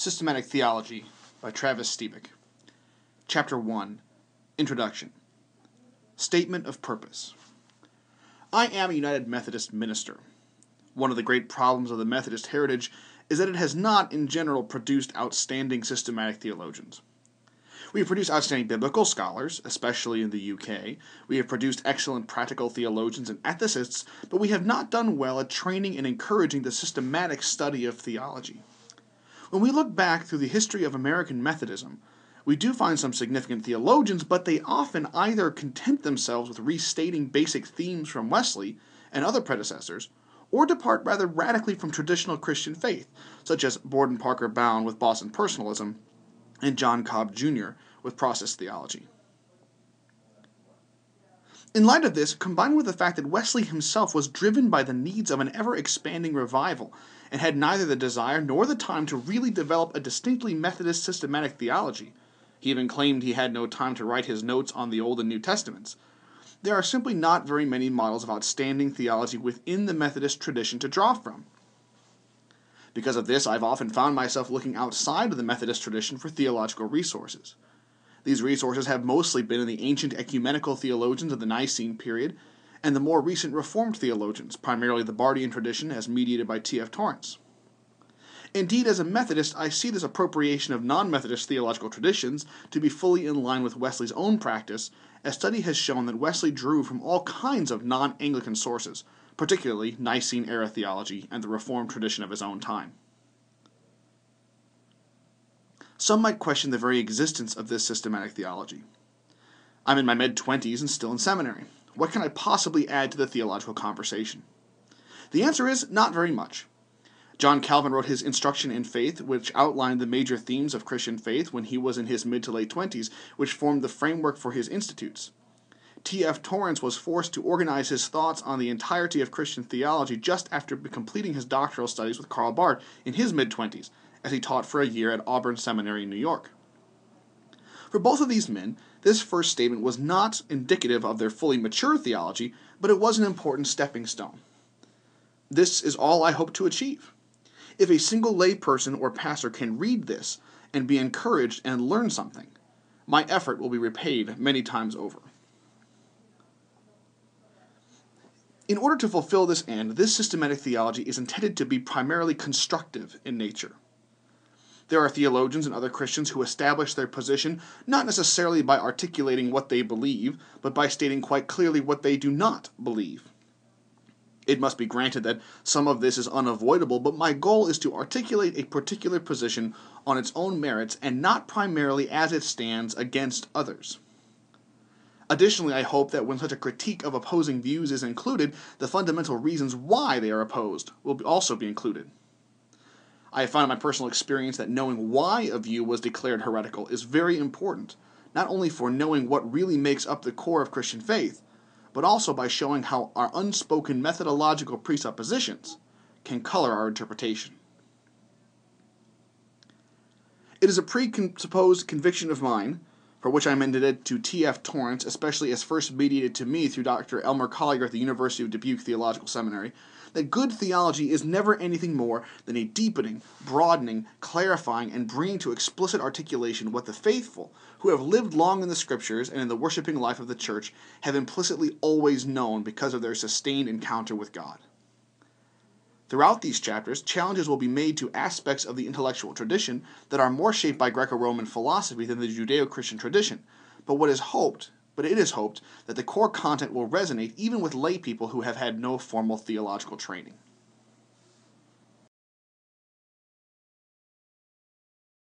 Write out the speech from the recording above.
Systematic Theology by Travis Stevick. Chapter 1, Introduction. Statement of Purpose. I am a United Methodist minister. One of the great problems of the Methodist heritage is that it has not, in general, produced outstanding systematic theologians. We have produced outstanding biblical scholars, especially in the UK. We have produced excellent practical theologians and ethicists, but we have not done well at training and encouraging the systematic study of theology. When we look back through the history of American Methodism, we do find some significant theologians, but they often either content themselves with restating basic themes from Wesley and other predecessors, or depart rather radically from traditional Christian faith, such as Borden Parker Bound with Boston Personalism and John Cobb Jr. with process theology. In light of this, combined with the fact that Wesley himself was driven by the needs of an ever-expanding revival and had neither the desire nor the time to really develop a distinctly Methodist systematic theology, he even claimed he had no time to write his notes on the Old and New Testaments, there are simply not very many models of outstanding theology within the Methodist tradition to draw from. Because of this, I've often found myself looking outside of the Methodist tradition for theological resources. These resources have mostly been in the ancient ecumenical theologians of the Nicene period and the more recent Reformed theologians, primarily the Bardian tradition as mediated by T.F. Torrance. Indeed, as a Methodist, I see this appropriation of non-Methodist theological traditions to be fully in line with Wesley's own practice, as study has shown that Wesley drew from all kinds of non-Anglican sources, particularly Nicene-era theology and the Reformed tradition of his own time. Some might question the very existence of this systematic theology. I'm in my mid-20s and still in seminary. What can I possibly add to the theological conversation? The answer is not very much. John Calvin wrote his Instruction in Faith, which outlined the major themes of Christian faith when he was in his mid to late 20s, which formed the framework for his institutes. T.F. Torrance was forced to organize his thoughts on the entirety of Christian theology just after completing his doctoral studies with Karl Barth in his mid-20s, as he taught for a year at Auburn Seminary in New York. For both of these men, this first statement was not indicative of their fully mature theology, but it was an important stepping stone. This is all I hope to achieve. If a single layperson or pastor can read this and be encouraged and learn something, my effort will be repaid many times over. In order to fulfill this end, this systematic theology is intended to be primarily constructive in nature. There are theologians and other Christians who establish their position not necessarily by articulating what they believe, but by stating quite clearly what they do not believe. It must be granted that some of this is unavoidable, but my goal is to articulate a particular position on its own merits and not primarily as it stands against others. Additionally, I hope that when such a critique of opposing views is included, the fundamental reasons why they are opposed will also be included. I have found in my personal experience that knowing why a view was declared heretical is very important, not only for knowing what really makes up the core of Christian faith, but also by showing how our unspoken methodological presuppositions can color our interpretation. It is a presupposed conviction of mine, for which I am indebted to T.F. Torrance, especially as first mediated to me through Dr. Elmer Collier at the University of Dubuque Theological Seminary, that good theology is never anything more than a deepening, broadening, clarifying, and bringing to explicit articulation what the faithful, who have lived long in the Scriptures and in the worshiping life of the Church, have implicitly always known because of their sustained encounter with God. Throughout these chapters, challenges will be made to aspects of the intellectual tradition that are more shaped by Greco-Roman philosophy than the Judeo-Christian tradition, but it is hoped that the core content will resonate even with lay people who have had no formal theological training.